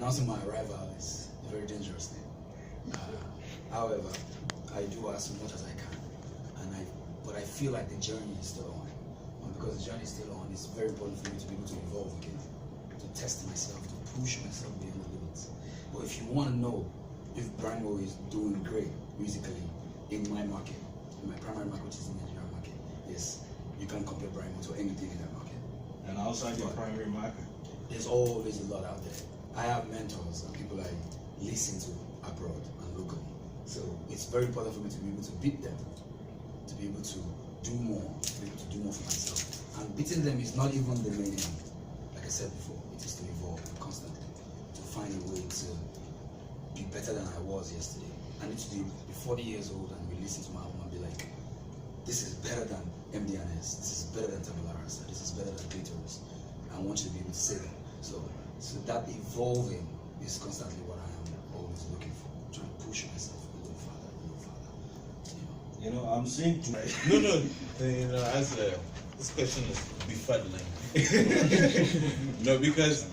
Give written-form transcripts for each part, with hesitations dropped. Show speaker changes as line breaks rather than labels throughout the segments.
announcing my arrival is a very dangerous thing. However, I do as much as I can, but I feel like the journey is still on. And because the journey is still on, it's very important for me to be able to evolve again, to test myself, to push myself beyond the limits. But if you want to know if Brymo is doing great musically in my market, in my primary market, which is the Nigerian market, yes, you can compare Brymo to anything in that market.
And outside your primary market?
There's always a lot out there. I have mentors and people I listen to abroad and locally. So it's very important for me to be able to beat them, to be able to do more, to be able to do more for myself. And beating them is not even the main aim. Like I said before, it is to evolve constantly, to find a way to be better than I was yesterday. I need to be 40 years old and be listening to my album and be like, this is better than M.anifest, this is better than Tabula Rasa, this is better than Beatles. I want you to be able to say that. So that evolving is constantly what I am always looking for, trying to push myself a little farther,
You know, I'm seeing tonight.
No, as this question is befuddling. No, because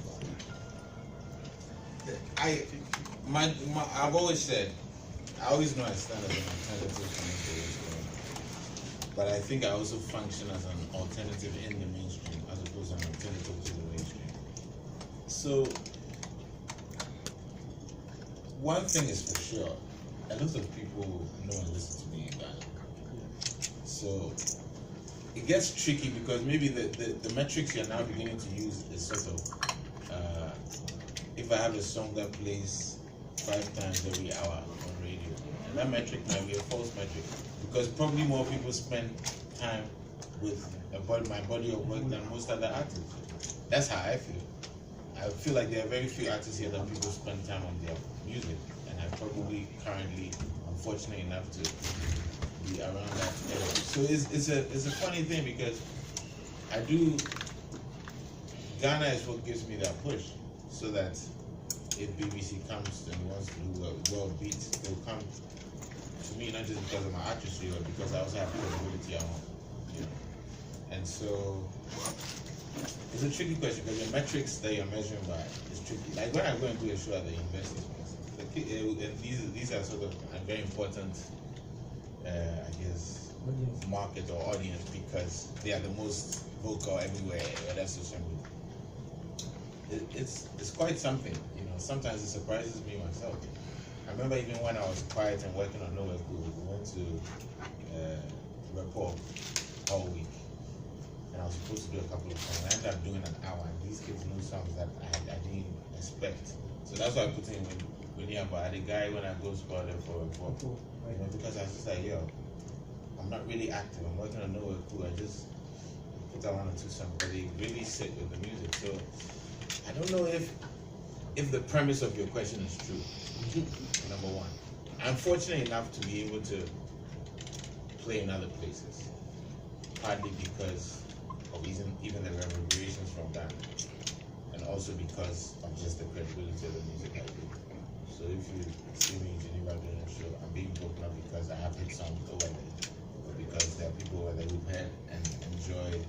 I've always said, I always know I stand as an alternative to mainstream, but I think I also function as an alternative in the mainstream as opposed to an alternative to the mainstream. So one thing is for sure, a lot of people know and listen to me in Ghana. So it gets tricky because maybe the metrics you're now beginning to use is sort of if I have a song that plays 5 times every hour on radio, and that metric might be a false metric because probably more people spend time with my body of work than most other artists. That's how I feel. I feel like there are very few artists here that people spend time on their music, and I'm probably currently unfortunate enough to be around that area. So it's a funny thing because Ghana is what gives me that push, so that if BBC comes and wants to do a world beat, they'll come to me not just because of my artistry, but because I also have credibility at home, you know. And so it's a tricky question because the metrics that you're measuring by is tricky. Like when I go and do a show at the university, and these are sort of a very important, I guess, market or audience because they are the most vocal everywhere, whether social media. It's quite something, you know. Sometimes it surprises me myself. I remember even when I was quiet and working on Nowhere Cool, we went to Rapport all week, and I was supposed to do a couple of songs. I ended up doing an hour, and these kids knew songs that I didn't expect. So that's why I put in when I had a guy when I go spot there for Rapport, you know, because I was just like, yo, I'm not really active. I'm working on Nowhere Cool. I just put out 1 or 2 songs, but they really sit with the music. So I don't know if the premise of your question is true. Number one, I'm fortunate enough to be able to play in other places, partly because of even the reverberations from Ghana, and also because of just the credibility of the music I do. So if you see me in Geneva doing a show, I'm being booked not because I have hit songs over there, but because there are people over there who've heard and enjoy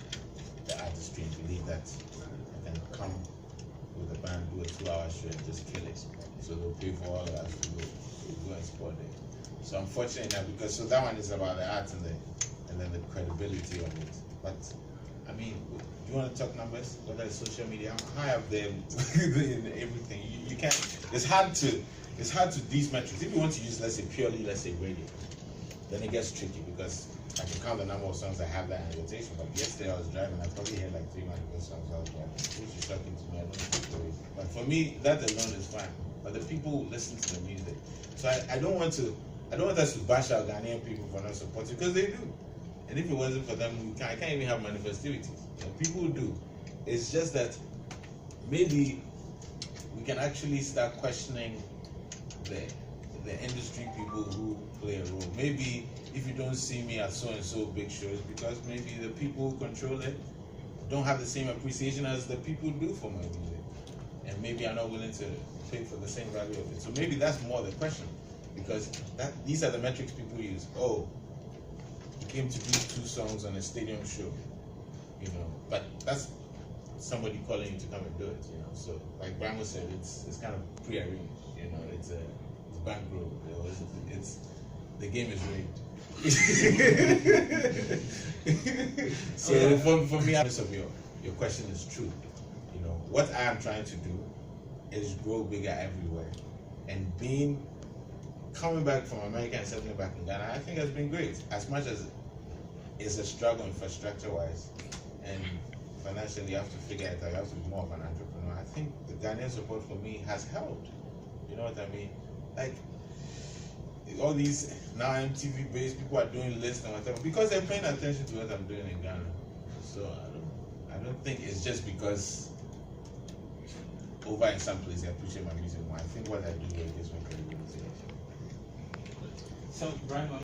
the artistry and believe that I can come with a band, do a 2-hour show and just kill it. So they'll pay for all of us to go and support it. So I'm fortunate enough because so that one is about the art and then the credibility of it. But I mean, do you want to talk numbers? Whether it's social media, I'm high up there in everything. You can't. It's hard to these metrics. If you want to use let's say radio, then it gets tricky because I can count the number of songs that have that in rotation. But yesterday I was driving, I probably had like 300 songs I was driving, which is shocking to me. I don't know. But for me, that alone is fine. But the people who listen to the music, so I don't want us to bash out Ghanaian people for not supporting because they do. And if it wasn't for them, I can't even have Manifestivities. You know, people do. It's just that maybe we can actually start questioning the industry people who play a role. Maybe if you don't see me at so and so big shows, because maybe the people who control it don't have the same appreciation as the people do for my music, and maybe I'm not willing to pay for the same value of it. So maybe that's more the question, because these are the metrics people use. Oh, you came to do 2 songs on a stadium show, you know. But somebody calling you to come and do it, you know. So like Brymo said, it's kind of pre-arranged, you know. It's bankroll. You know, it's the game is rigged. So for me, answer of your question is true. You know, what I am trying to do is grow bigger everywhere, and coming back from America and settling back in Ghana, I think has been great. As much as it's a struggle infrastructure wise and financially, you have to figure it out. You have to be more of an entrepreneur. I think the Ghanaian support for me has helped. You know what I mean? Like all these now MTV based people are doing lists and whatever because they're paying attention to what I'm doing in Ghana. So I don't think it's just because over in some place they're pushing my music more. I think what I do here gives me credibility.
So, Brymo,